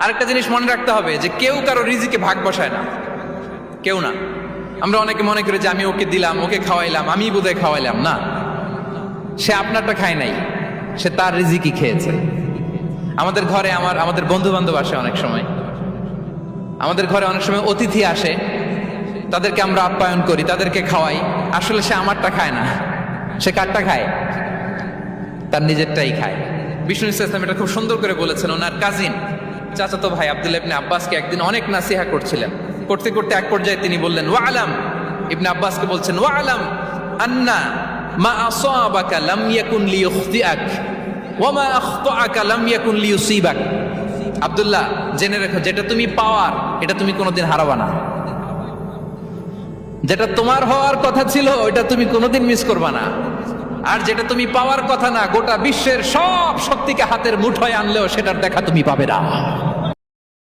আরেকটা জিনিস মনে রাখতে হবে যে কেউ কারো রিজিকে ভাগ বসায় না, কেউ না। আমরা অনেকে মনে করি যে আমি ওকে দিলাম, ওকে খাওয়াইলাম, আমি বোধহয় খাওয়াইলাম। না, সে আপনারটা খায় নাই, সে তার রিজিকই খেয়েছে। আমাদের ঘরে আমাদের বন্ধু বান্ধব আসে, অনেক সময় আমাদের ঘরে অনেক সময় অতিথি আসে, তাদেরকে আমরা আপ্যায়ন করি, তাদেরকে খাওয়াই। আসলে সে আমারটা খায় না, সে কারটা খায়? তার নিজেরটাই খায়। বিষ্ণু ইসলাম এটা খুব সুন্দর করে বলেছেন। ওনার কাজিন চাচাতো ভাই আব্দুল্লাহ ইবনে আব্বাসকে একদিন অনেক নাসিহা করছিলেন। করতে করতে এক পর্যায়ে তিনি বললেন, ওয়া আলাম, ইবনে আব্বাসকে বলছেন, ওয়া আলাম আন্না মা আসাবাকা লাম ইয়াকুন লিইখতিআক ওয়া মা আখতাআকা লাম ইয়াকুন লিইউসিবাক। আব্দুল্লাহ, জেনে রেখো, যেটা তুমি পাওয়ার এটা তুমি কোনোদিন হারাবা না। যেটা তোমার হওয়ার কথা ছিল ওটা তুমি কোনোদিন মিস করবা না। আর যেটা তুমি পাওয়ার কথা না, গোটা বিশ্বের সব শক্তিকে হাতের মুঠোয় আনলেও সেটার দেখা তুমি পাবে না।